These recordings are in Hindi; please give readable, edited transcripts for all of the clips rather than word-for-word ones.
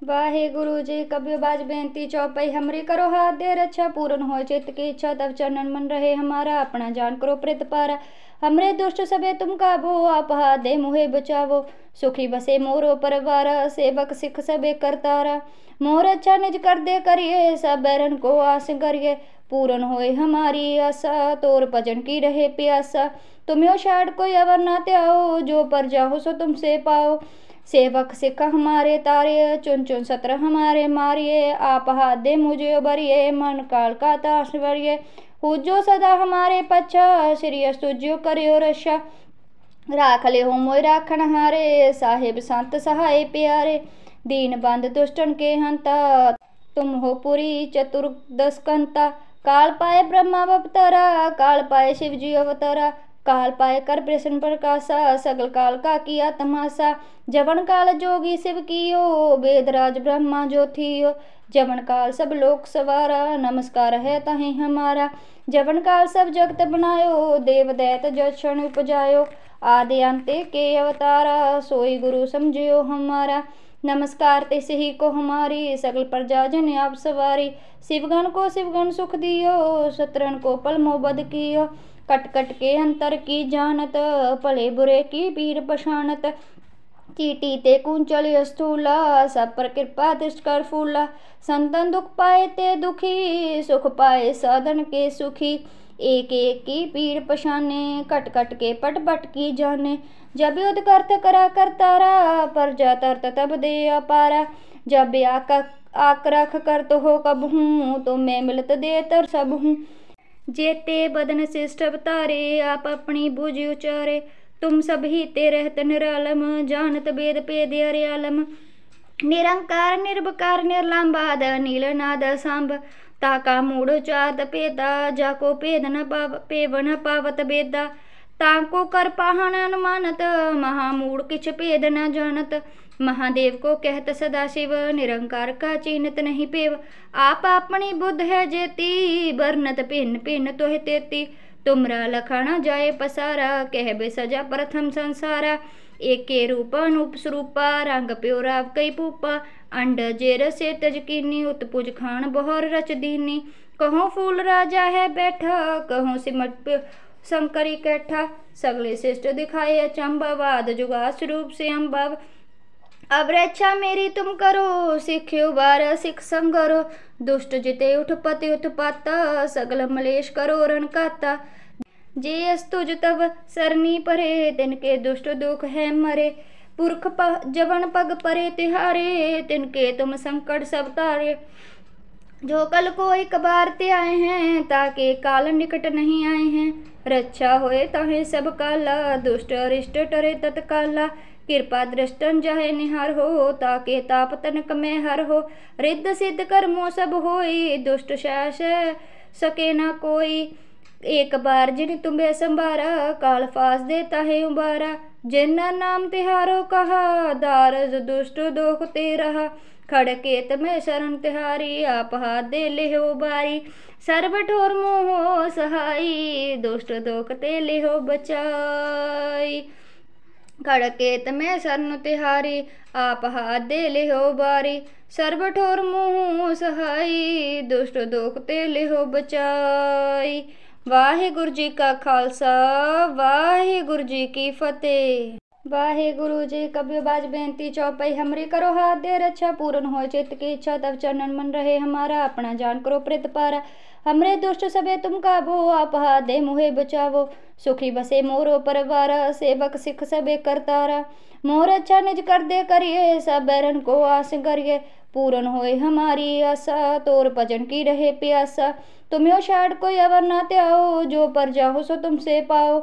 वाहे गुरु जी कबियो बाज बेनती चौपाई हमरी करो हाथ दे रक्षा पूर्ण हो चित्त की इच्छा तब चरणन मन रहे हमारा अपना जान करो प्रेत पारा हमरे दुष्ट सबे तुम काबो आप हाथ दे मुहे बचावो सुखी बसे मोरो परिवार सेवक सिख सबे करतारा मोर अच्छा निज कर दे करिए सब बैरन को आस करिए पूर्ण होए हमारी आशा तोर भजन की रहे प्यासा तुम्हें शायद कोई अवर ना त्याओ जो पर जाओ सो तुमसे पाओ सेवक सिख हमारे तारे चुन चुन सत्र हमारे मारिए आप हाथ दे मुझे उबरिए मन काल का ताश वरिए पूजो सदा हमारे पच्छा श्री स्तुज्यो करियो रक्षा राख ले हो मोय राखण हारे साहेब संत सहाय प्यारे दीन बंद दुष्टन के हंता तुम हो पुरी चतुर्दश कंता काल पाए ब्रह्मा अवतारा काल पाए शिव जी अवतारा काल पाए कर प्रश्न प्रकाशा सगल काल का किया तमाशा जवन काल जोगी शिव कियो वेदराज ब्रह्मा जो थियो जवन काल सब लोक सवारा नमस्कार है तहें हमारा जवन काल सब जगत बनायो देव दैत जक्षण उपजायो आदि अंते के अवतारा सोई गुरु समझियो हमारा नमस्कार ते ही को हमारी सकल प्रजा जन आप सवारी शिवगण को शिवगण सुख दियो शत्रुन को पल मोबद कियो कट कट के अंतर की जानत भले बुरे की पीर पछानत चीटी ते कुंचल स्थूला सब पर कृपा दृष्ट कर फूला संतन दुख पाए ते दुखी सुख पाए साधन के सुखी एक एक की पीड़ पछाने कट कट के पट पट की जाने जब युद्ध करत करा करतारा पर जा तरत तब दे अपारा जब आक रख कर तो हो कब हूँ तो मैं मिलत दे तर सब हूँ जेते बदन शिष्ट अवतारे आप अपनी बुझ उचारे तुम सब ही ते रहत निरालम जानत वेद पेद अर्यालम निरंकार निर्भकार निर्लंबाद नीलनाद सांब ताका मूढ़ चात पेता जाको पेद न पेव न पावत बेदा ताको कर पाहन अनुमानत महामूढ़ किछ पेद न जानत महादेव को कहत सदा शिव निरंकार का चिन्हत नहीं पेव आप अपनी बुद्ध है जेती बरनत भिन्न भिन्न तोहे तेती तुमरा लखना जाए पसारा कहबे सजा प्रथम संसारा एके रूप अनूप स्वरूपा रंग प्योरा कई पूपा अंड जेर से तजकीनी उत्पुज खान बहर रच दीनी कहो फूल राजा है बैठा कहो सिमट शंकरी कैठा सगले श्रेष्ठ दिखाए अचंबावाद जुगा स्वरूप से अम्बाव अब रक्षा मेरी तुम करो सिख्यो बार सिख संगरो दुष्ट जिते उठपति उत्पाता सगल मलेश करो रण काता जे अस्तुज तब सरनी परे तिनके दुष्ट दुख है मरे पुरख जवन पग परे तिहारे तिनके तुम संकट सब तारे जो कल को एक बार ते आए हैं ताके काल निकट नहीं आए हैं रक्षा होए ताहे सब काला दुष्ट अरिष्ट टरे तत्काला कृपा दृष्टन जहे निहार हो ताके ताप तनक में हर हो रिद्ध सिद्ध कर्मो सब होई दुष्ट शास सके न कोई एक बार जिन तुम्हें संभारा काल फास देता है उबारा जिन्ना नाम तिहारो कहा दारज दुष्ट दोख ते रहा खड़केत में शरण तिहारी आप हाथ दे ले हो बारी सर्व ठोर मोह सहाई दुष्ट दोख ते ले हो बचाई खड़केत में शरण तिहारी आप हाथ दे ले हो बारी सर्व ठोर मोह सहाई दुष्ट दोख ते ले हो बचाई वाहिगुरु जी का खालसा वाहिगुरु जी की फतेह। वाहिगुरु जी कबियो बाज बेनती चौपाई हमरी करो हाथ दे रक्षा पूर्ण हो चित्त की इच्छा तब चरणन मन रहे हमारा अपना जान करो प्रेत पारा हमरे दुष्ट सबे तुम काबो आप हाथ दे मुहे बचावो सुखी बसे मोरो परिवार सेवक सिख सबे करतारा मोर अच्छा निज कर दे करिए सब बैरन को आस करिए पूर्ण होए हमारी आशा तोर भजन की रहे प्यासा तुम्हें शायद कोई अवर ना त्याओ जो पर जाओ सो तुमसे पाओ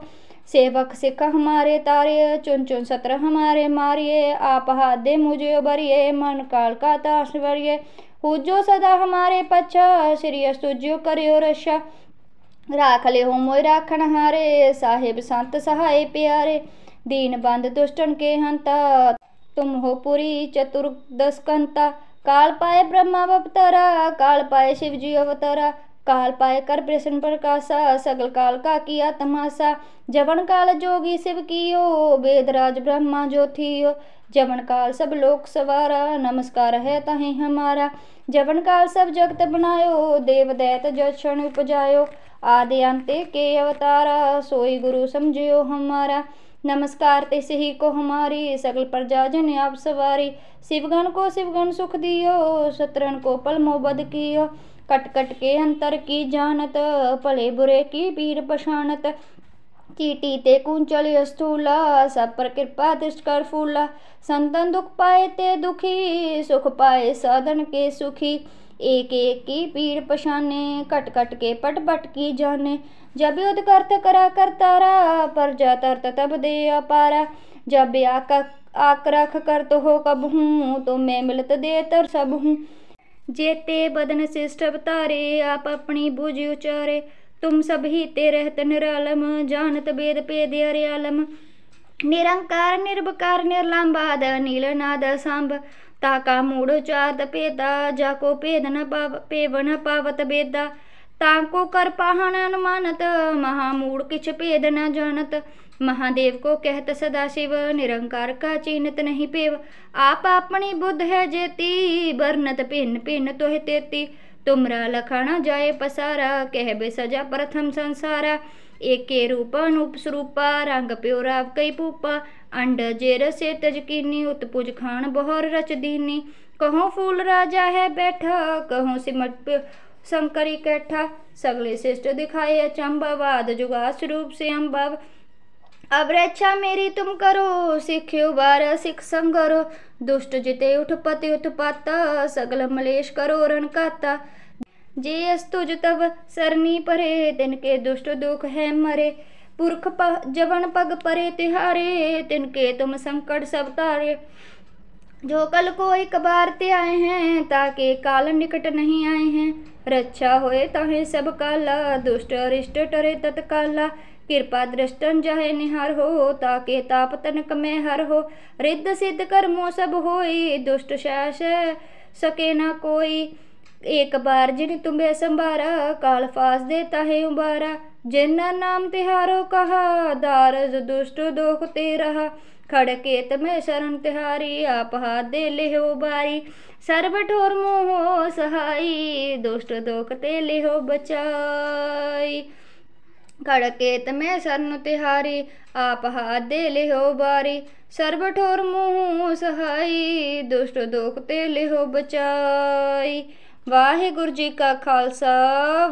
सेवक सिख हमारे तारे चुन चुन सत्र हमारे मारिए आप हाथ दे मुझे उबरिए मन काल का ताश वरिए पूजो सदा हमारे पच्छा श्री स्तुज्यो करियो रक्षा राख ले हो मोय राखण हारे साहेब संत सहाय प्यारे दीन बंद दुष्टन के हंता तुम हो पुरी चतुर्दश कंता काल पाए ब्रह्मा अवतारा काल पाए शिव जी अवतारा काल पाए कर प्रश्न प्रकाशा सगल काल का किया तमाशा जवन काल जोगी शिव कियो वेदराज ब्रह्मा जो थियो जवन काल सब लोक सवारा, नमस्कार है ताहि हमारा। जवन काल सब जगत बनायो, देव दैत जक्षण उपजायो। आदि अंते के अवतारा, सोई गुरु समझियो हमारा। नमस्कार तिस ही को हमारी, सकल प्रजा जन आप सवारी। शिवगण को शिवगण सुख दियो, शत्रुन को पल मोबद कियो। कट कट के अंतर की जानत, भले बुरे की पीर पछानत। चीटी ते कुंचल स्थूला, सब पर कृपा दृष्ट कर फूला। संतन दुख पाए ते दुखी, सुख पाए साधन के सुखी। एक एक की पीर पछाने, कट कट के पट पट की जाने। जब युद्ध करत करा करतारा, प्रजा तरत तब दे अपारा। जब आक रख कर तो हो कब हूँ, तो मैं मिलत दे तर सब हूँ। जेते बदन शिष्ट अवतारे, आप अपनी बुझ उचारे। तुम सब ही ते रहत निरालम, जानत वेद पेद अर्यालम। निरंकार निर्विकार निर्लंबाद, नीलनाद सांब। ताका मूढ़ चात पेता, जाको पेद न पेव न पावत बेदा। ताको कर पाहन अनुमानत, महामूढ़ किछ पेद न जानत। महादेव को कहत सदा शिव, निरंकार का चीनत नहीं पेव। आप अपनी बुद्ध है जेती, बरनत भिन्न भिन्न तोह तेती। तुमरा लखना जाए पसारा, कह बे सजा प्रथम संसारा। एके रूप अनूप स्वरूपा, रंग प्योरा कई पूपा। अंड जेर से तजकीनी, उत्पुज खान बहोर रच दीनी। कहो फूल राजा है बैठा, कहो सिमट शंकरी कैठा। सगले श्रेष्ठ दिखाए अचंभवाद, जुगा स्वरूप से अम्बव। अब रक्षा मेरी तुम करो, सिख्यो बार सिख संगरो। दुष्ट जिते उठपति उत्पाता, सगल मलेश करो रण काता। जे अस्तुज तब सरनी परे, तिनके दुष्ट दुख है मरे। पुरख जवन पग परे तिहारे, तिनके तुम संकट सब तारे। जो कल को एक बार ते आए हैं, ताके काल निकट नहीं आए हैं। रक्षा होए ताहे सब काला, दुष्ट अरिष्ट टरे तत्काला। कृपा दृष्टन जाहे निहार हो, ताके ताप तनक में हर हो। रिद्ध सिद्ध कर्मों सब होई, दुष्ट शास सके न कोई। एक बार जिन तुम्हें संभारा, काल फास देता है उबारा। जिन नाम तिहारो कहा, दारज दुष्ट दोख ते रहा। खड़केत में शरण तिहारी, आप हाथ दे ले हो बारी। सर्व ठोर मोह सहाई, दुष्ट दोख ते ले हो बचाई। खड़केत में शरण तिहारी, आप हाथ दे ले हो बारी। सर्व ठोर मोह सहाई, दुष्ट दोख ते ले हो बचाई। वाहिगुरु जी का खालसा,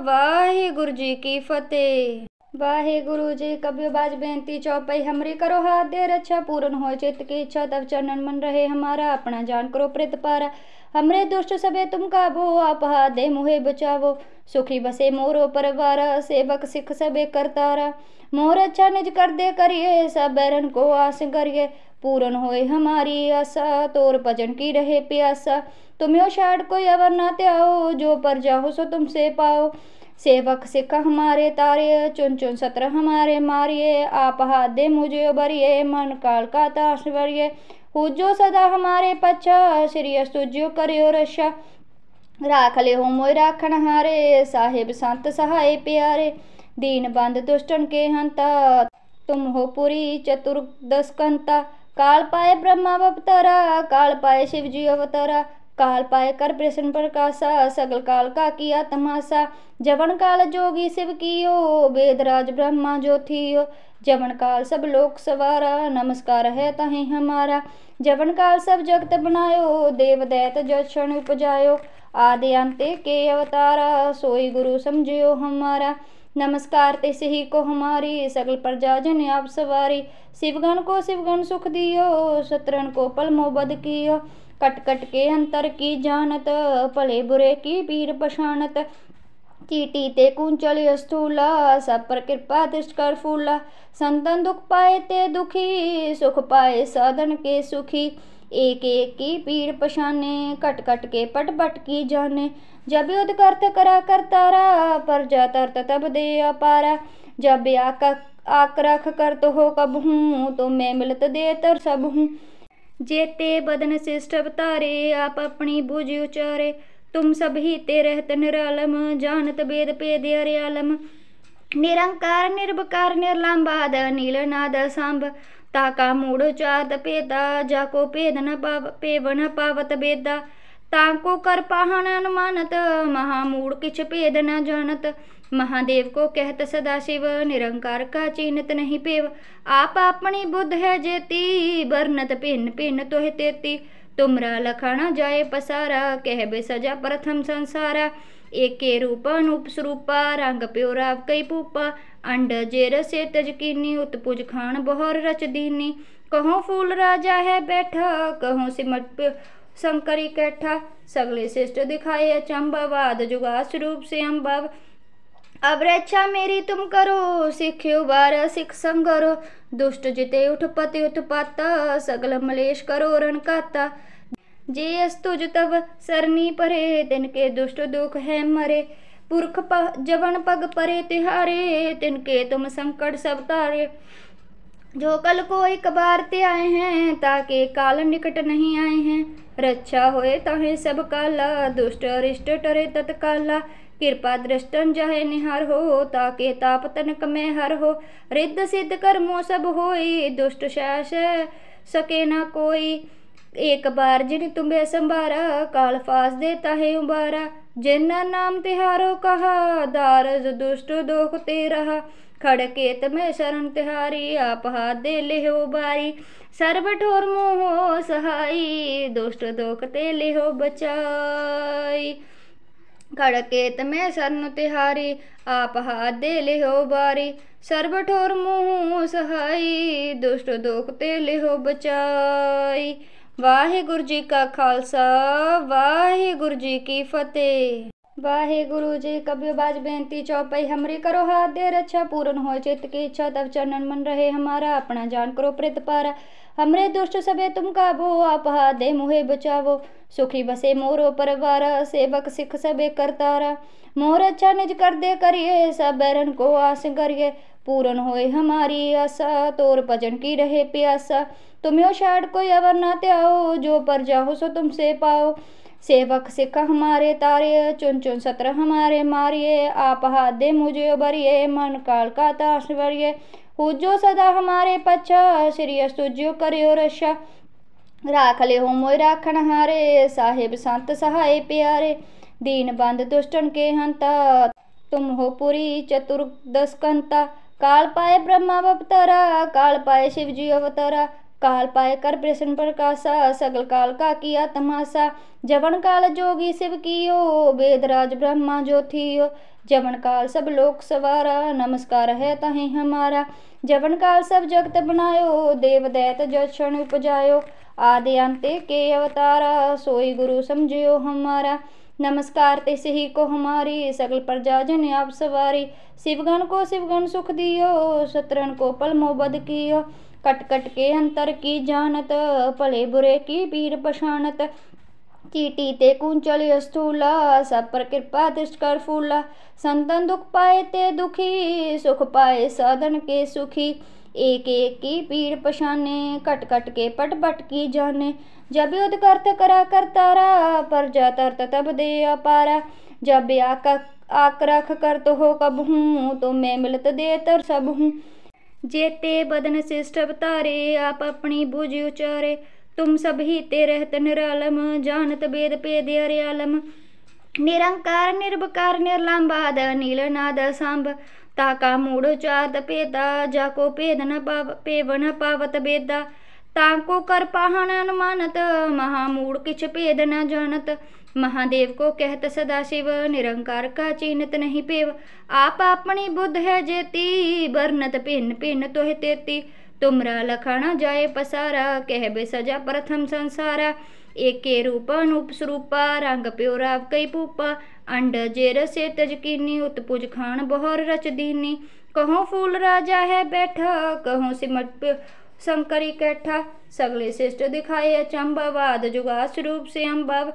वाहिगुरु जी की फतेह। वाहिगुरु जी कबीर बाज बेनती चौपाई हमरी करो हाथ दे रक्षा। पूर्ण हो चित्त की इच्छा, तब चरणन मन रहे हमारा। अपना जान करो प्रेत पारा, हमरे दुष्ट सबे तुम काबो। आप हाथ दे मुहे बचावो, सुखी बसे मोरो परवारा। सेवक सिख सबे करतारा, मोर अच्छा निज कर दे करिए। सब बैरन को आस करिए, पूर्ण होए हमारी आशा। तोर भजन की रहे प्यासा, तुम्हें शाड़ कोई अवर ना त्याओ। जो पर जाओ सो तुमसे पाओ। सेवक सिख हमारे तारे, चुन चुन सत्र हमारे मारिए। आप हाथ दे मुझे उबरिए, मन काल का ताश वरिए। पूजो सदा हमारे पच्छा, श्री अस्तुज्यो करियो रक्षा। राख ले हो मोय राखन हारे, साहेब संत सहाय प्यारे। दीन बंद दुष्टन के हंता, तुम हो पुरी चतुर्दश कंता। काल पाए ब्रह्मा अवतारा, काल पाए शिव जी अवतारा। काल पाए कर प्रश्न प्रकाशा, सगल काल का किया तमाशा। जवन काल जोगी शिव कियो, वेदराज ब्रह्मा जो थियो। जवन काल सब लोक सवारा, नमस्कार है ताहि हमारा। जवन काल सब जगत बनायो, देव दैत जक्षण उपजायो। आदि अंते के अवतारा, सोई गुरु समझियो हमारा। नमस्कार तिस ही को हमारी, सकल प्रजा जन आप सवारी। शिवगण को शिवगण सुख दियो, शत्रुन को पल मोबद कियो। कट कट के अंतर की जानत, भले बुरे की पीर पछानत। चीटी ते कुंचल स्थूला, सब पर कृपा दृष्ट कर फूला। संतन दुख पाए ते दुखी, सुख पाए साधन के सुखी। एक एक की पीर पछाने, कट कट के पट पट की जाने। जब युद्ध करत करा करतारा, प्रजा तरत तब दे अपारा। जब आक रख कर तो हो कब हूँ, तो मैं मिलत दे तर सब हूँ। जेते बदन शिष्ट अवतारे, आप अपनी बुझ उचारे। तुम सब ही ते रहत निरालम, जानत वेद पेद अर्यालम। निरंकार निर्विकार निर्लंबाद, नीलनाद सांब। ताका मूढ़ चात पेदा जाको पेद न पेव न पावत बेदा। ताको कर पाहन अनुमानत महामूढ़ किछ पेद न जानत। महादेव को कहत सदाशिव निरंकार का चीनत नहीं पेव। आप अपनी बुद्ध है जेती बरनत भिन्न भिन्न तोह तेती। तुमरा लखना जाए पसारा कहबे सजा प्रथम संसारा। एके रूप अनूप स्वरूपा रंग प्योराव कई पूपा। अंड जेर से तजकीनी उत्पुज खान बहर रच दीनी। कहो फूल राजा है बैठा कहो सिमट शंकरी कैठा। सगले श्रेष्ठ दिखाए अचंबावाद जुगा स्वरूप से अम्बाव। अब रक्षा मेरी तुम करो सिख्यो बार सिख संगरो। दुष्ट जिते उठपति उत्पाता सगल मलेश करो रण काता। जे अस्तुज तब सरनी परे तिनके दुष्ट दुख है मरे। पुरख जवन पग परे तिहारे तिनके तुम संकट सब तारे। जो कल को एक बार ते आए हैं ताके काल निकट नहीं आए हैं। रक्षा होए ताहे सब काला दुष्ट अरिष्ट टरे तत्काला। कृपा दृष्टन जाहे निहार हो ताके ताप तनक में हर हो। रिद्ध सिद्ध कर्मों सब होई दुष्ट शास सके न कोई। एक बार जिन तुम्हें संभारा काल फास देता है उबारा। जिन्ना नाम तिहारो कहा दारज दुष्ट दोख ते रहा। खड़केत में शरण तिहारी आप हाथ दे ले हो बारी। सर्व ठोर मोह सहाई दुष्ट दोख ते ले हो बचाई। खड़केत में शरण तिहारी आप हाथ दे ले हो बारी। सर्व ठोर मोह सहाई दुष्ट दोख ते ले हो बचाई। वाहिगुरु जी का खालसा वाहिगुरु जी की फतेह। वाहिगुरु जी कबीर बाज बेनती चौपाई हमरी करो हाथ दे रक्षा। पूर्ण हो चित्त की इच्छा तब चरणन मन रहे हमारा। अपना जान करो प्रेत पारा। हमरे दुष्ट सबे तुम काबो आप हाथ दे मुहे बचावो। सुखी बसे मोरो परवारा सेवक सिख सबे करतारा। मोर अच्छा निज कर दे करिए सब बैरन को आस करिए। पूर्ण होए हमारी आशा तोर भजन की रहे प्यासा। तुम्हें शायद कोई अवर ना त्याओ जो पर जाओ सो तुमसे पाओ। सेवक सिख हमारे तारे चुन चुन सत्र हमारे मारिए। आप हाथ दे मुझे उबरिए मन काल का ताश वरिए। पूजो सदा हमारे पच्छा श्री अस्तुज्यो करियो रक्षा। राख ले हो मोय राखण हारे साहेब संत सहाय प्यारे। दीन बंद दुष्टन के हंता तुम हो पुरी चतुर्दश कंता। काल पाए ब्रह्मा अवतारा काल पाए शिव जी अवतारा। काल पाए कर प्रश्न प्रकाशा सगल काल का किया तमाशा। जवन काल जोगी शिव कियो वेदराज ब्रह्मा जो थियो। जवन काल सब लोक सवारा नमस्कार है तहें हमारा। जवन काल सब जगत बनायो देव दैत जक्षण उपजायो। आदि अंते के अवतारा सोई गुरु समझियो हमारा। नमस्कार ते सही को हमारी सगल प्रजा जन आप सवारी। शिवगण को शिवगण सुख दियो शत्रुन को पल मोबद कियो। कट कट के अंतर की जानत भले बुरे की पीर पछानत। चीटी ते कुंचल स्थूला सब पर कृपा दृष्ट कर फूला। संतन दुख पाए ते दुखी सुख पाए साधन के सुखी। एक एक की पीर पछाने कट कट के पट पट की जाने। जब युद्ध करत करा करतारा पर जा तरत तब दे अपारा। जब आक रख कर तो हो कब हूँ तो मैं मिलत दे तर सब हूँ। जेते बदन शिष्ट अवतारे आप अपनी बुझ उचारे। तुम सब ही ते रहत निरालम जानत वेद पेद अर्यालम। निरंकार निर्विकार निर्लंबाद नीलनाद सांब। ताका मूढ़ चात पेदा जाको पेद न पेव न पावत बेदा। ताको कर पाहन अनुमानत महामूढ़ किछ पेद न जानत। महादेव को कहत सदाशिव निरंकार का चीनत नहीं पेव। आप अपनी बुद्ध है जेती बरनत भिन्न भिन्न तोह तेती। तुमरा लखना जाए पसारा कहबे सजा प्रथम संसारा। एके रूप अनूप स्वरूपा रंग प्योराव कई पूपा। अंड जेर से तजकीनी उत्पुज खान बहर रच दीनी। कहो फूल राजा है बैठा कहो सिमट शंकरी कैठा। सगले श्रेष्ठ दिखाए अचंबावाद जुगा स्वरूप से अम्बाव।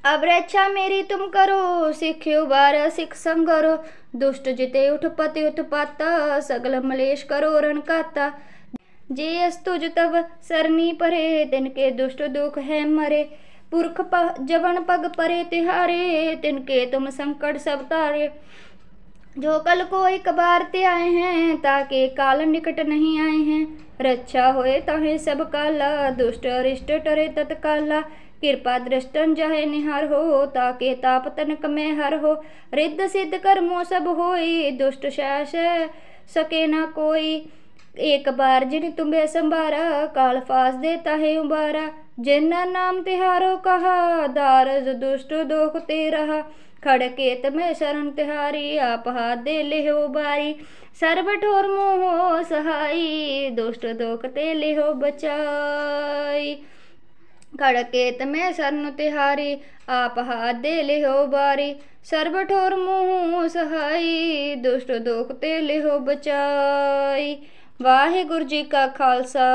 अब रक्षा मेरी तुम करो सिख्यो बार सिख संगरो। दुष्ट जिते उठपति उत्पाता सगल मलेश करो रण काता। जे अस्तुज तब सरनी परे तिनके दुष्ट दुख है मरे। पुरख जवन पग परे तिहारे तिनके तुम संकट सब तारे। जो कल को एक बार ते आए हैं, ताके काल निकट नहीं आए हैं। रक्षा होए ताहे सब काला, दुष्ट अरिष्ट टरे तत्काला। कृपा दृष्टन जाहे निहार हो, ताके ताप तनक में हर हो। रिद्ध सिद्ध कर्मों सब होई, दुष्ट शास सके ना कोई। एक बार जिन तुम्हें संभारा, काल फास देता है उबारा। जिन्ना नाम तिहारो कहा, दारज दुष्ट दोख ते रहा। खड़केत में शरण तिहारी, आप हाथ दे ले हो बारी। सर्व ठोर मोह सहाई, दुष्ट दोख ते ले हो बचाई। खड़केत में शरण तिहारी, आप हाथ दे ले हो बारी। सर्व ठोर मोह सहाई, दुष्ट दोख ते ले हो बचाई। वाहिगुरु जी का खालसा,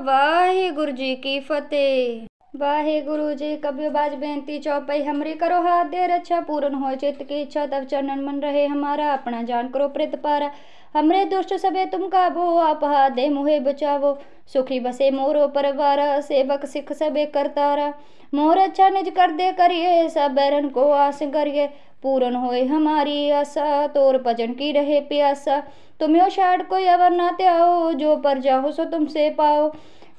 वाहिगुरु जी की फतेह। वाहिगुरु जी कबीर बाज बेनती चौपाई हमरी करो हाथ दे रक्षा। पूर्ण हो चित्त की इच्छा तब चरणन मन रहे हमारा। अपना जान करो प्रेत पारा, हमरे दुष्ट सबे तुम काबो। आप हाथ दे मुहे बचावो, सुखी बसे मोरो परवारा। सेवक सिख सबे करतारा, मोर अच्छा निज कर दे करिए। सब बैरन को आस करिए, पूर्ण होए हमारी आशा। तोर भजन की रहे प्यासा, तुम्हें शायद कोई अवर ना त्याओ। जो पर जाओ सो तुमसे पाओ,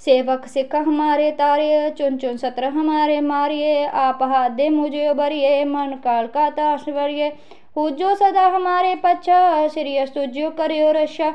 सेवक सिख हमारे तारे। चुन चुन सत्र हमारे मारिए, आप हाथ दे मुझे उबरिए। मन काल का ताश वरिए, पूजो सदा हमारे पच्छा। श्री अस्तुज्यो करियो रक्षा,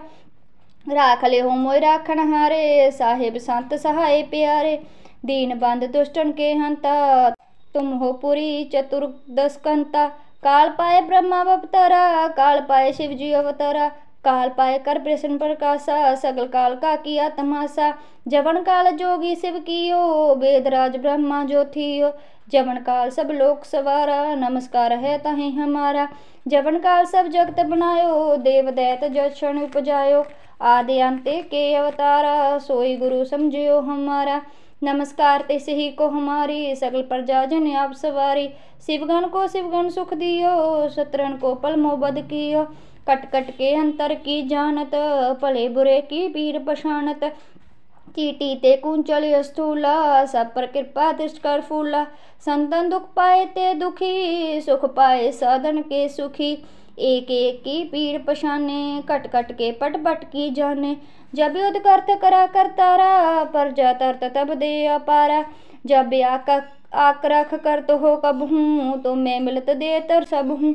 राख ले हो मोय राखण हारे। साहेब संत सहाय प्यारे, दीन बंद दुष्टन के हंता। तुम हो पुरी चतुर्दश कंता, काल पाए ब्रह्मा अवतारा। काल पाए शिव जी अवतारा, काल पाए कर प्रश्न प्रकाशा। सगल काल का किया तमाशा, जवन काल जोगी शिव कियो। वेदराज ब्रह्मा जो थियो, जवन काल सब लोक सवारा। नमस्कार है ताहि हमारा, जवन काल सब जगत बनायो। देव दैत जो क्षण उपजायो, आदि अंते के अवतारा। सोई गुरु समझियो हमारा, नमस्कार तिस ही को हमारी। सगल प्रजा जन आप सवारी, शिवगण को शिवगण सुख दियो। शत्रुन को पल मोबद कियो, कट कट के अंतर की जानत। भले बुरे की पीर पछानत, चीटी ते कुंचल स्थूला। सब पर कृपा दृष्ट कर फूला। संतन दुख पाए ते दुखी, सुख पाए साधन के सुखी। एक एक की पीर पछाने, कट कट के पट पट की जाने। जब युद्ध करत करा करतारा, पर जा तरत तब दे अपारा। जब आक रख कर तो हो कब हूँ, तो मैं मिलत दे तर सब हूँ।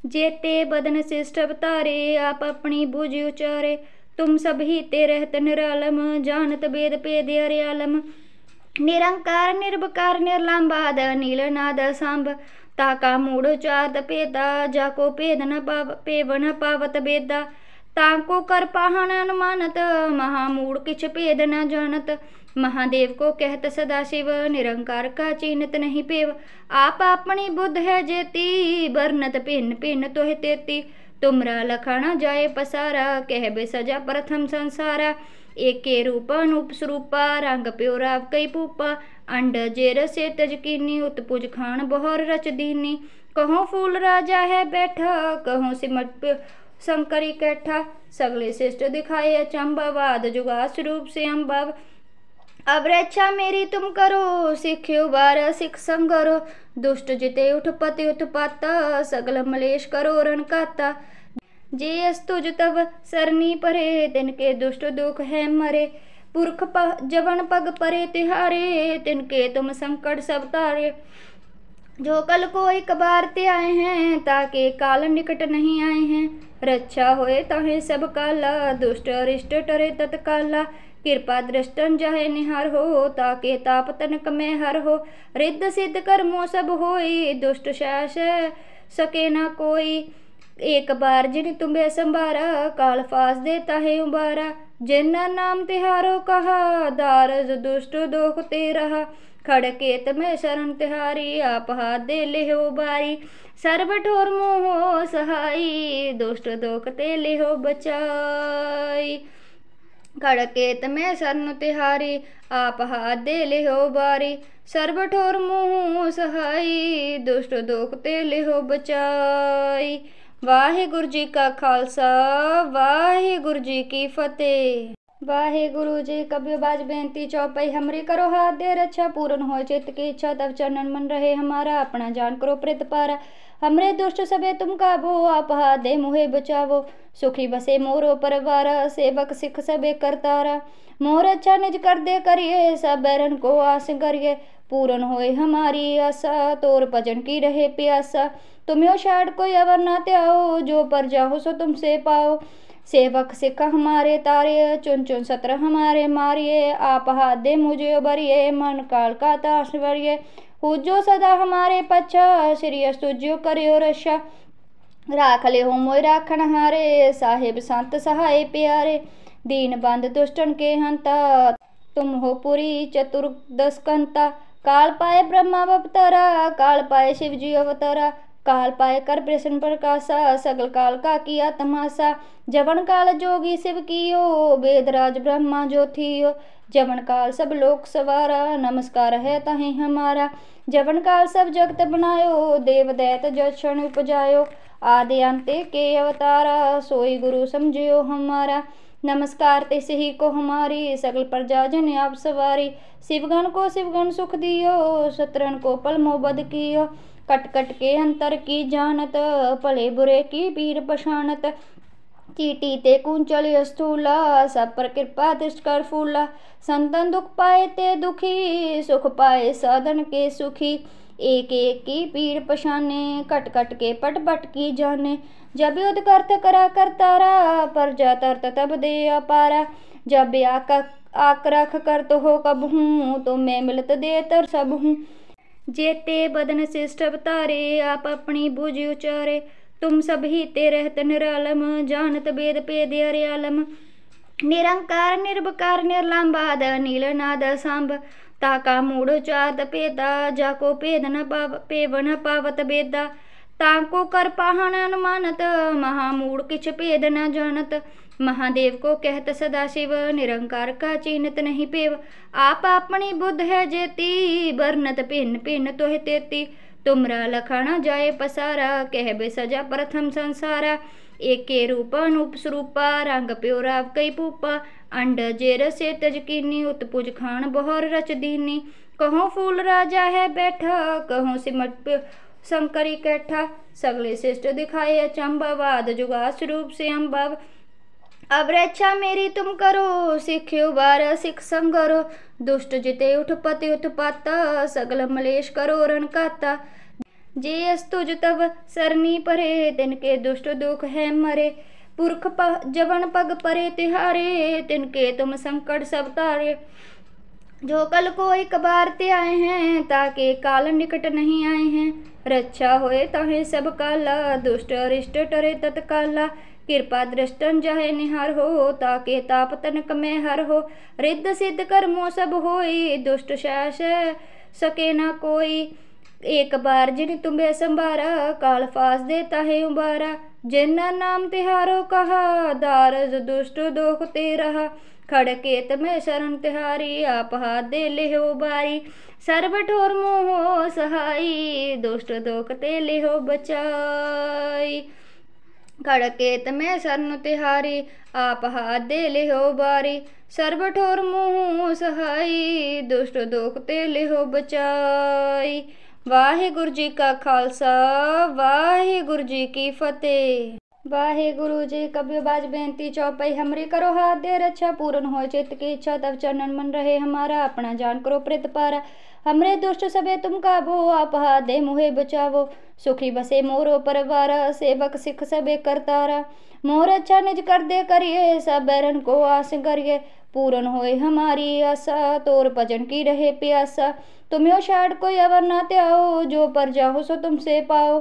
जेते बदन शिष्ट अवतारे, आप अपनी बुझ उचारे। तुम सब ही ते रहत निरालम, जानत वेद पेद अर्यालम। निरंकार निर्विकार निर्लंबाद, नीलनाद सांब। ताका मूढ़ चात पेदा, जाको पेद न पेव न पावत बेदा। ताको कर पाहन अनुमानत, महामूढ़ किछ पेद न जानत। महादेव को कहत सदा शिव, निरंकार का चीनत नहीं पेव। आप अपनी बुद्ध है जेती, बरनत भिन्न भिन्न तोह तेती। तुमरा लखना जाए पसारा, कह बे सजा प्रथम संसारा। एके रूप अनूप स्वरूपा, रंग प्योरा कई पूपा। अंड जेर से तजकीनी, उत्पुज खान बहर रच दीनी। कहो फूल राजा है बैठा, कहो सिमट शंकरी कैठा। सगले श्रेष्ठ दिखाए अचंभवाद, जुगा स्वरूप से अम्बव। अब रक्षा मेरी तुम करो, सिख्यो बार सिख संगरो। दुष्ट जिते उठपति उत्पाता, सगल मलेश करो रण काता। जे अस्तुज तब सरनी परे, तिनके दुष्ट दुख है मरे। पुरख जवन पग परे तिहारे, तिनके तुम संकट सब तारे। जो कल को एक बार ते आए हैं, ताके काल निकट नहीं आए हैं। रक्षा होए ताहे सब काला, दुष्ट अरिष्ट टरे तत्काला। कृपा दृष्टन जाहे निहार हो, ताके ताप तनक में हर हो। रिद्ध सिद्ध कर्मों सब होई, दुष्ट शास सके ना कोई। एक बार जिन तुम्हें संभारा, काल फास देता है उबारा। जिन्ना नाम तिहारो कहा, दारज दुष्ट दोख ते रहा। खड़केत में शरण तिहारी, आप हाथ दे ले हो बारी। सर्व ठोर मोह सहाई, दुष्ट दोख ते ले हो बचाई। खड़केत में शरण तिहारी, आप हाथ दे ले हो बारी। सर्व ठोर मोह सहाई, दुष्ट दोख ते ले हो बचाई। वाहिगुरु जी का खालसा, वाहिगुरु जी की फतेह। वाहिगुरु जी कबियो बाज बेनती चौपाई हमरी करो हाथ दे रक्षा पूर्ण हो चित्त की इच्छा तब चरणन मन रहे हमारा अपना जान करो प्रित पारा हमरे दुष्ट सबे तुम काबो आप हाथ दे मुहे बचावो सुखी बसे मोरो परिवार सेवक सिख सबे करतारा मोर अच्छा निज कर दे करिए सब बैरन को आस करिए पूर्ण होए हमारी आशा तोर भजन की रहे प्यासा तुम्हें शायद कोई अवर ना त्याओ जो पर जाओ सो तुमसे पाओ सेवक सिख हमारे तारे चुन चुन सत्र हमारे मारिए आप हाथ दे मुझे उबरिए मन काल का ताश वरिए पूजो सदा हमारे पच्छा श्री स्तुज्यो करियो रक्षा राख ले हो मोय राखन हारे साहेब संत सहाय प्यारे दीन बंद दुष्टन के हंता तुम हो पुरी चतुर्दश कंता काल पाए ब्रह्मा अवतारा काल पाए शिव जी अवतारा काल पाए कर प्रश्न प्रकाशा सगल काल का किया तमाशा जवन काल जोगी शिव कियो वेदराज ब्रह्मा जो थियो जवन काल सब लोक सवारा नमस्कार है तहें हमारा जवन काल सब जगत बनायो देव दैत जक्षण उपजायो आदि अंते के अवतारा सोई गुरु समझियो हमारा नमस्कार तिस ही को हमारी सकल प्रजा जन आप सवारी शिवगण को शिवगण सुख दियो शत्रुन को पल मोबद कियो कट कट के अंतर की जानत भले बुरे की पीर पछानत चीटी ते कुंचल स्थूला सब पर कृपा दृष्ट कर फूला संतन दुख पाए ते दुखी सुख पाए साधन के सुखी एक एक की पीर पछाने कट कट के पट पट की जाने जब युद्ध करत करा करतारा पर जा तरत तब दे अपारा जब आक रख कर तो हो कब हूँ तो मैं मिलत दे तर सब हूँ जेते बदन शिष्ट अवतारे आप अपनी बुझ उचारे तुम सब ही ते रहत निरालम जानत वेद पेद अर्यालम निरंकार निर्भकार निर्लंबाद नीलनाद सांब ताका मूढ़ चाद पेदा जाको पेद न पेव न पावत बेदा ताको कर पाहन अनुमानत महामूढ़ किछ पेद न जानत महादेव को कहत सदा शिव निरंकार का चिन्हत नहीं पेव आप अपनी बुद्ध है जेती बरनत भिन्न भिन्न तोह तेती तुमरा लखना जाए पसारा कहबे सजा प्रथम संसारा एके रूप अनूप स्वरूपा रंग प्योरा कई पूपा अंड जेर से तजकीनी उत्पुज खान बहर रच दीनी कहो फूल राजा है बैठा कहो सिमट शंकरी कैठा सगले श्रेष्ठ दिखाए अचंबावाद जुगा स्वरूप से अम्बाव अब रक्षा मेरी तुम करो सिख्यो बार सिख संगरो दुष्ट जिते उठपति उत्पाता सगल मलेश करो रण काता जे अस्तुज तब सरनी परे तिनके दुष्ट दुख है मरे पुरख जवन पग परे तिहारे तिनके तुम संकट सब तारे जो कल को एक बार ते आए हैं ताके काल निकट नहीं आए हैं रक्षा होए ताहे सब काला दुष्ट अरिष्ट टरे तत्काला कृपा दृष्टन जहे निहार हो ताके ताप तनक में हर हो रिद्ध सिद्ध कर्मों सब होई दुष्ट शास सके न कोई एक बार जिन तुम्हें संभारा काल फास देता है उबारा जिन्ना नाम तिहारो कहा दारज दुष्ट दोख ते रहा खड़केत में शरण तिहारी आप हाथ दे ले हो बारी सर्व ठोर मोह सहाई दुष्ट दोख ते ले हो बचाई खड़केत में शरण तिहारी आप हाथ दे ले हो बारी सर्व ठोर मोह सहाई दुष्ट दोख ते ले हो बचाई। वाहिगुरु जी का खालसा वाहिगुरु जी की फतेह। वाहिगुरु जी कबियो बाज बेनती चौपाई हमरी करो हाथ दे रक्षा पूर्ण हो चित्त की इच्छा तब चरणन मन रहे हमारा अपना जान करो प्रित पारा हमरे दुष्ट सबे तुम काबो आप हाथ दे मुहे बचावो सुखी बसे मोरो परिवार सेवक सिख सबे करतारा मोर अच्छा निज कर दे करिए सब बैरन को आस करिए पूर्ण होए हमारी आशा तोर भजन की रहे प्यासा तुम्हें शायद कोई अवर ना त्याओ जो पर जाओ सो तुमसे पाओ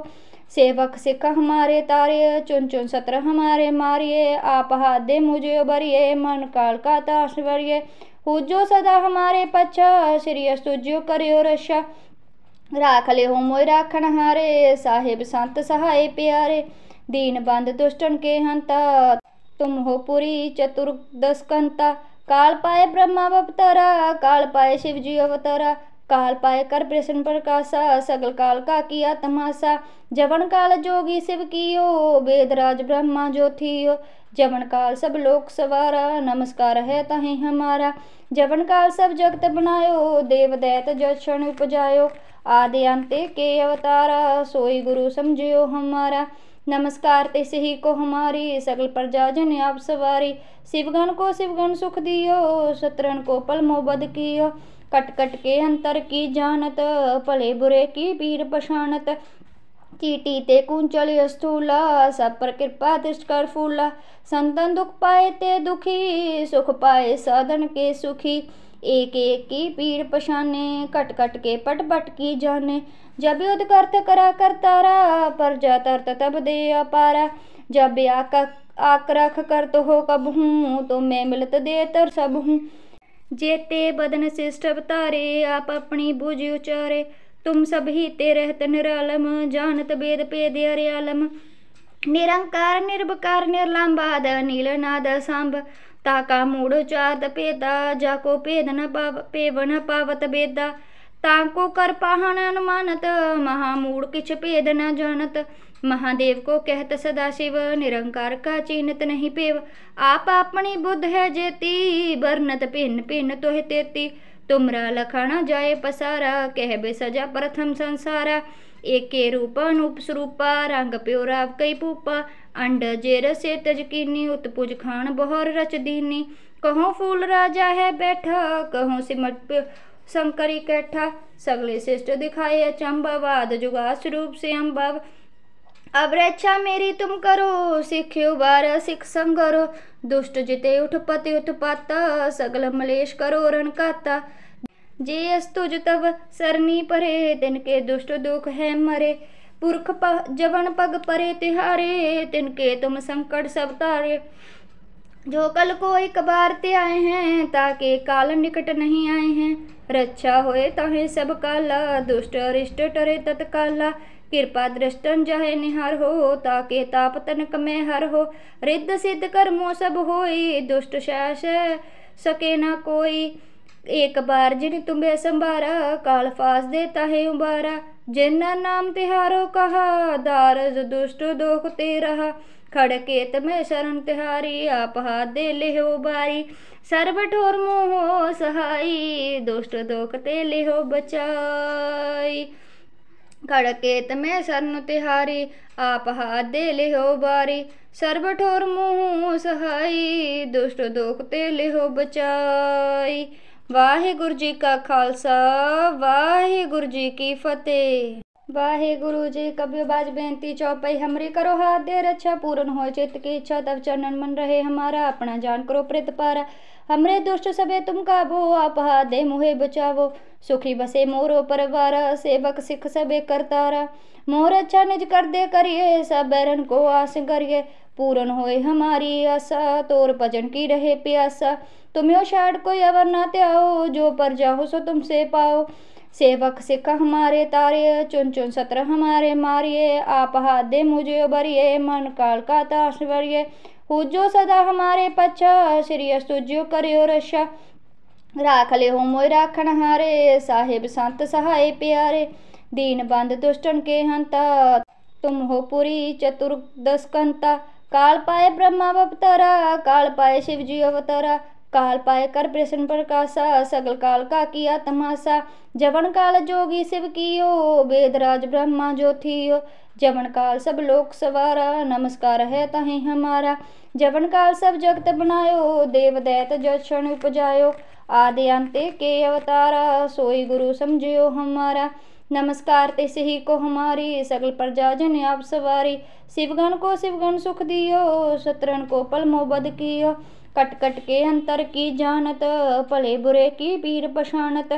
सेवक सिख हमारे तारे चुन चुन सत्र हमारे मारिए आप हाथ दे मुझे उबरिए मन काल का ताश वरिए पूजो सदा हमारे पच्छा श्री स्तुज्यो करियो रक्षा राख ले हो मोय राखन हारे साहेब संत सहाय प्यारे दीन बंद दुष्टन के हंता तुम हो पुरी चतुर्दश कंता काल पाए ब्रह्मा अवतारा काल पाए शिव जी अवतारा काल पाए कर प्रश्न प्रकाशा, सगल काल का किया तमाशा। जवन काल जोगी शिव कियो, वेदराज ब्रह्मा जो थियो। जवन काल सब लोक सवारा, नमस्कार है तहें हमारा। जवन काल सब जगत बनायो, देव दैत जक्षण उपजायो। आदि अंते के अवतारा, सोई गुरु समझियो हमारा। नमस्कार ते सही को हमारी, सगल प्रजा जन आप सवारी। शिवगण को शिवगण सुख दियो, शत्रुन को पल मोबद कियो। कट कट के अंतर की जानत, भले बुरे की पीर पछानत। चीटी ते कुंचल स्थूला, सब पर कृपा दृष्ट कर फूला। संतन दुख पाए ते दुखी, सुख पाए साधन के सुखी। एक एक की पीर पछाने, कट कट के पट पट की जाने। जब युद्ध करत करा करतारा, प्रजा तरत तब दे अपारा। जब आक रख कर तो हो कब हूँ, तो मैं मिलत दे तर सब हूँ। जेते बदन शिष्ट अवतारे, आप अपनी बुझ उचारे। तुम सब ही ते रहत निरालम, जानत वेद पेद अर्यालम। निरंकार निर्विकार निर्लंबाद, नीलनाद सांब। ताका मूढ़ चात पेदा, जाको पेद न पेव न पावत बेदा। ताको कर पाहन अनुमानत, महामूढ़ किछ पेद न जानत। महादेव को कहत सदा शिव, निरंकार का चिन्हत नहीं पेव। आप अपनी बुद्ध है जेती, बरनत भिन्न भिन्न तोह तेती। तुमरा लखना जाए पसारा, कहबे सजा प्रथम संसारा। एके रूप अनूप स्वरूपा, रंग प्योराव कई पूपा। अंड जेर से तजकीनी, उत्पुज खान बहर रच दीनी। कहो फूल राजा है बैठा, कहो सिमट शंकरी कैठा। सगले श्रेष्ठ दिखाए अचंभवाद, जुगा स्वरूप से अम्भव। अब रक्षा मेरी तुम करो, सिख्यो बार सिख संगरो। दुष्ट जिते उठपति उत्पाता, सगल मलेश करो रण काता। जे अस्तुज तब सरनी परे, तिनके दुष्ट दुख है मरे। पुरख जवन पग परे तिहारे, तिनके तुम संकट सब तारे। जो कल को एक बार ते आए हैं, ताके काल निकट नहीं आए हैं। रक्षा होए ताहे सब काला, दुष्ट अरिष्ट टरे तत्काला। कृपा दृष्टन जहे निहार हो, ताके ताप तनक में हर हो। रिद्ध सिद्ध कर्मों सब होई, दुष्ट शास सके न कोई। एक बार जिन तुम्हें संभारा, काल फास देता है उबारा। जिन्ना नाम तिहारो कहा, दारज दुष्ट दोख ते रहा। खड़केत में शरण तिहारी, आप हाथ दे ले हो बारी। सर्व ठोर मोह सहाई, दुष्ट दोख ते ले हो बचाई। खड़केत में शरण तिहारी, आप हाथ दे ले हो बारी। सर्व ठोर मोह सहाई, दुष्ट दोख ते ले हो बचाई। वाहिगुरु जी का खालसा, वाहिगुरु जी की फतेह। वाहिगुरु जी कबीर बाज बेनती चौपाई हमरी करो हाथ दे रक्षा। पूर्ण हो चित्त की इच्छा, तब चरणन मन रहे हमारा। अपना जान करो प्रेत पारा, हमरे दुष्ट सबे तुम काबो। आप हाथ दे मुहे बचावो, सुखी बसे मोरो परवारा। सेवक सिख सबे करतारा, मोर अच्छा निज कर दे करिए। सब बैरन को आस करिए, पूर्ण होए हमारी आशा। तोर भजन की रहे प्यासा, तुम्हें शायद कोई अवर ना त्याओ। जो पर जाओ सो तुमसे पाओ। सेवक सिख हमारे तारे, चुन चुन सत्र हमारे मारिए। आप हाथ दे मुझे उबरिए, मन काल का ताश वरिए। पूजो सदा हमारे पच्छा, श्री अस्तुज्यो करियो रक्षा। राख ले हो मोय राखन हारे, साहेब संत सहाय प्यारे। दीन बंद दुष्टन के हंता, तुम हो पुरी चतुर्दश कंता। काल पाए ब्रह्मा अवतारा, काल पाए शिव जी अवतारा। काल पाए कर प्रश्न प्रकाशा, सगल काल का किया तमाशा। जवन काल जोगी शिव कियो, वेदराज ब्रह्मा जो थियो। जवन काल सब लोक सवारा, नमस्कार है तहें हमारा। जवन काल सब जगत बनायो, देव दैत जक्षण उपजायो। आदि अंते के अवतारा, सोई गुरु समझियो हमारा। नमस्कार ते सही को हमारी, सगल प्रजा जन आप सवारी। शिवगण को शिवगण सुख दियो, शत्रुन को पल मोबद कियो। कट कट के अंतर की जानत, भले बुरे की पीर पछानत।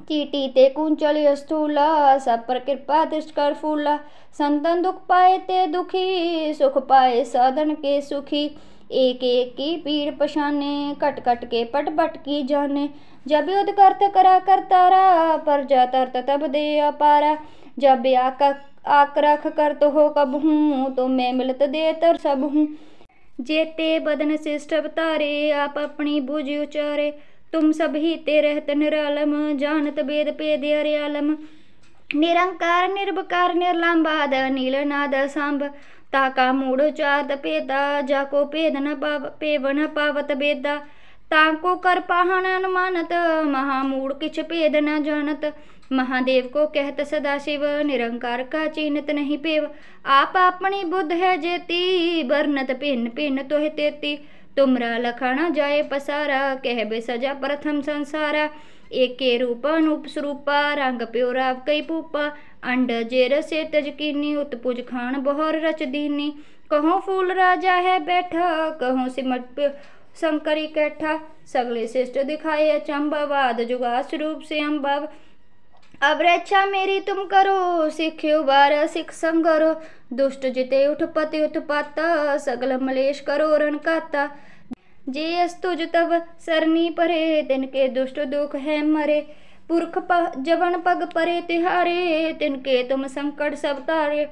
चीटी ते कुंचल स्थूला, सब पर कृपा दृष्ट कर फूला। संतन दुख पाए ते दुखी, सुख पाए साधन के सुखी। एक एक की पीर पछाने, कट कट के पट पट की जाने। जब युद्ध करत करा करतारा, प्रजा तरत तब दे अपारा। जब आक रख कर तो हो कब हूँ, तो मैं मिलत दे तर सब हूँ। जेते बदन शिष्ट अवतारे, आप अपनी बुझ उचारे। तुम सब ही ते रहत निरालम, जानत वेद पेद अर्यालम। निरंकार निर्विकार निर्लंबाद नीलनाद सांब, ताका मूढ़ चात पेदा, जाको पेद न पेव न पावत बेदा। ताको कर पाहन अनुमानत, महामूढ़ किछ पेद न जानत। महादेव को कहत सदाशिव, निरंकार का चीनत नहीं पेव। आप अपनी बुद्ध है जेती, बरनत भिन्न भिन्न तोह तेती। तुमरा लखना जाए पसारा, कहबे सजा प्रथम संसारा। एके रूप अनूप स्वरूपा, रंग प्योरा कई पूपा। अंड जेर से तजकीनी, उत्पुज खान बहोर रच दीनी। कहो फूल राजा है बैठा, कहो सिमट शंकरी कैठा। सगले श्रेष्ठ दिखाए अचंबावाद, जुगा स्वरूप से अम्बाव। अब रक्षा मेरी तुम करो, सिख्यो बार सिख संगरो। दुष्ट जिते उठपति उत्पाता, सगल मलेश करो रण काता। जे अस्तुज तब सरनी परे, तिनके दुष्ट दुख है मरे। पुरख जवन पग परे तिहारे, तिनके तुम संकट सब तारे।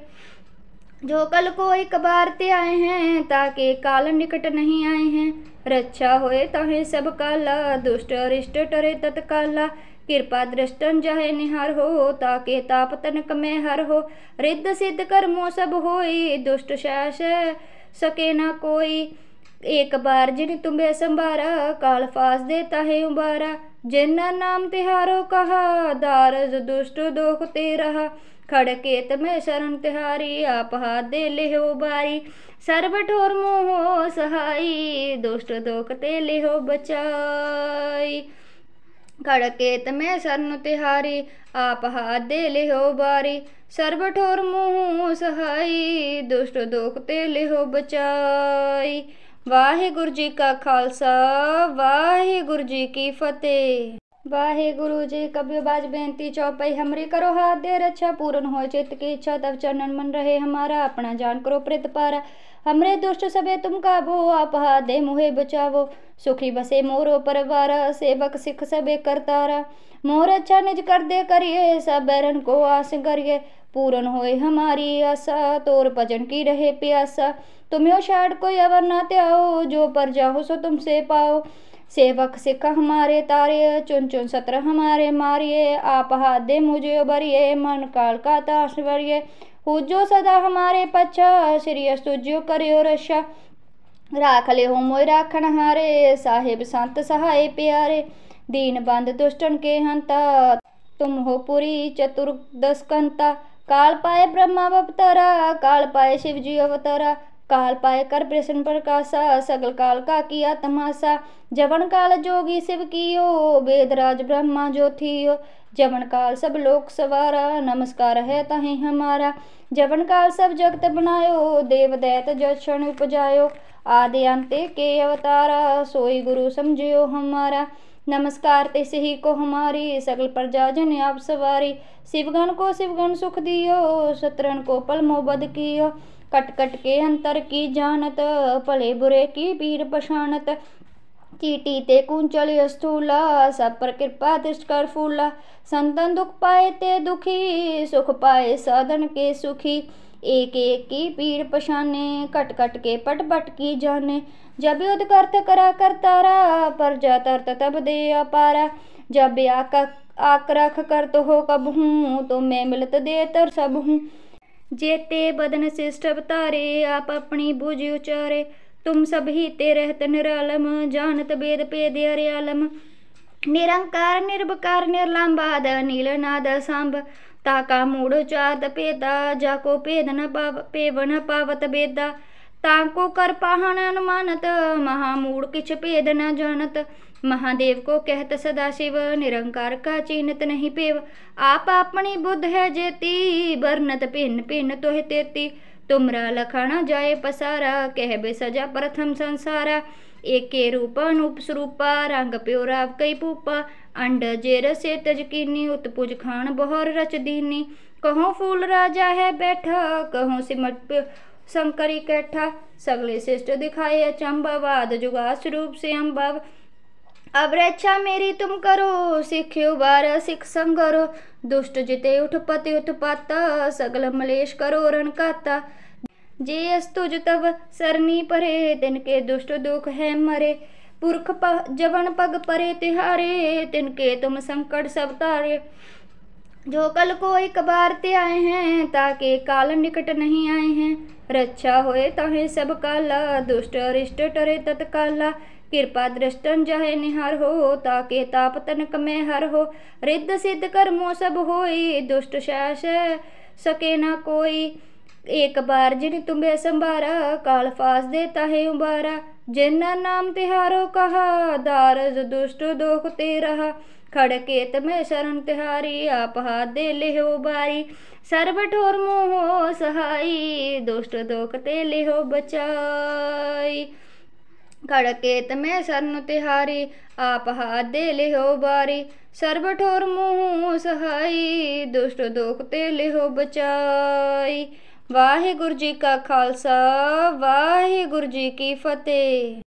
जो कल को एक बार ते आए हैं, ताके काल निकट नहीं आए हैं। रक्षा होए ताहे सब काला, दुष्ट अरिष्ट टरे तत्काला। कृपा दृष्टन जाहे निहार हो, ताके ताप तनक में हर हो। रिद्ध सिद्ध कर्मों सब होई, दुष्ट शास सके न कोई। एक बार जिन तुम्हें संभारा, काल फास देता है उबारा। जिन नाम तिहारो कहा, दारज दुष्ट दोख ते रहा। खड़केत में शरण तिहारी, आप हाथ दे ले हो बारी। सर्व ठोर मोह सहाई, दुष्ट दोख ते ले हो बचाई। खड़केत में शरण तिहारी, आप हाथ दे ले हो बारी। सर्व ठोर मोह सहाई, दुष्ट दोख ते ले हो बचाई। वाहिगुरु जी का खालसा, वाहिगुरु जी की फतेह। वाहिगुरु जी कबीर बाज बेनती चौपाई हमरी करो हाथ दे रक्षा। पूर्ण हो चित्त की इच्छा, तब चरणन मन रहे हमारा। अपना जान करो प्रित पारा, हमरे दुष्ट सबे तुम काबो। आप हाथ दे मुहे बचावो, सुखी बसे मोरो परवारा। सेवक सिख सबे करतारा, मोर अच्छा निज कर दे करिए। सब बैरन को आस करिए, पूर्ण होए हमारी आशा। तोर भजन की रहे प्यासा, तुम्हें शायद कोई अवर ना त्याओ। जो पर जाओ सो तुमसे पाओ। सेवक सिख हमारे तारे, चुन चुन सत्र हमारे मारिए। आप हाथ दे मुझे उबरिए, मन काल का ताश वरिए। पूजो सदा हमारे पच्छा, श्री अस्तुज्यो करियो रक्षा। राख ले हो मोय राखन हारे, साहेब संत सहाय प्यारे। दीन बंद दुष्टन के हंता, तुम हो पुरी चतुर्दश कंता। काल पाए ब्रह्मा अवतारा, काल पाए शिव जी अवतारा। काल पाए कर प्रश्न प्रकाशा, सगल काल का किया तमाशा। जवन काल जोगी शिव कियो, वेदराज ब्रह्मा जो थियो। जवन काल सब लोक सवारा, नमस्कार है तहें हमारा। जवन काल सब जगत बनायो, देव दैत जक्षण उपजायो। आदि अंते के अवतारा, सोई गुरु समझियो हमारा। नमस्कार तिस ही को हमारी, सकल प्रजा जन आप सवारी। शिवगण को शिवगण सुख दियो, शत्रुन को पल मोबद कियो। कट कट के अंतर की जानत, भले बुरे की पीर पछानत। चीटी ते कुंचल स्थूला, सब पर कृपा दृष्ट कर फूला। संतन दुख पाए ते दुखी, सुख पाए साधन के सुखी। एक एक की पीड़ पछाने, कट कट के पट पट की जाने। जब युद्ध करत करा करतारा, पर जा तरत तब दे अपारा। जब आक रख करत हो कब हूँ, तो मैं मिलत दे तर सब हूँ। जेते बदन शिष्ट अवतारे, आप अपनी बुझ उचारे। तुम सब ही ते रहत निरालम, जानत वेद पेद अर्यालम। निरंकार निर्विकार निर्लंबाद नीलनाद सांब, ताका मूढ़ चात पेदा, जाको पेद न पेव न पावत बेदा। ताको कर पाहन अनुमानत, महामूढ़ किछ पेद न जानत। महादेव को कहत सदाशिव, निरंकार का चीनत नहीं पेव। आप अपनी बुद्ध है जेती, बरनत भिन्न भिन्न तोह तेती। तुमरा लखना जाए पसारा, कहबे सजा प्रथम संसारा। एके रूप अनूप स्वरूपा, रंग प्योरा कई पूपा। अंड जेर से तजकीनी, उत्पुज खान बहोर रच दीनी। कहो फूल राजा है बैठा, कहो सिमट शंकरी कैठा। सगले श्रेष्ठ दिखाए अचंबावाद, जुगा स्वरूप से अम्बाव। अब रक्षा मेरी तुम करो, सिख्यो बार सिख संगरो। दुष्ट जिते उठपति उत्पाता, सगल मलेश करो रण काता। जे अस्तुज तब सरनी परे, तिनके दुष्ट दुख है मरे। पुरख जवन पग परे तिहारे, तिनके तुम संकट सब तारे। जो कल को एक बार ते आए हैं, ताके काल निकट नहीं आए हैं। रक्षा होए ताहे सब काला, दुष्ट अरिष्ट टरे तत्काला। कृपा दृष्टन जाहे निहार हो, ताके ताप तनक में हर हो। रिद्ध सिद्ध कर्मों सब होई, दुष्ट शास सके ना कोई। एक बार जिन तुम्हें संभारा, काल फास देता है उबारा। जिन्ना नाम तिहारो कहा, दारज दुष्ट दोख ते रहा। खड़केत में शरण तिहारी, आप हाथ दे ले हो बारी। सर्व ठोर मोह सहाई, दुष्ट दोख ते ले हो बचाई। खड़केत में शरण तिहारी, आप हाथ दे ले हो बारी। सर्व ठोर मोह सहाई, दुष्ट दोख ते ले हो बचाई। वाहिगुरु जी का खालसा, वाहिगुरु जी की फतेह।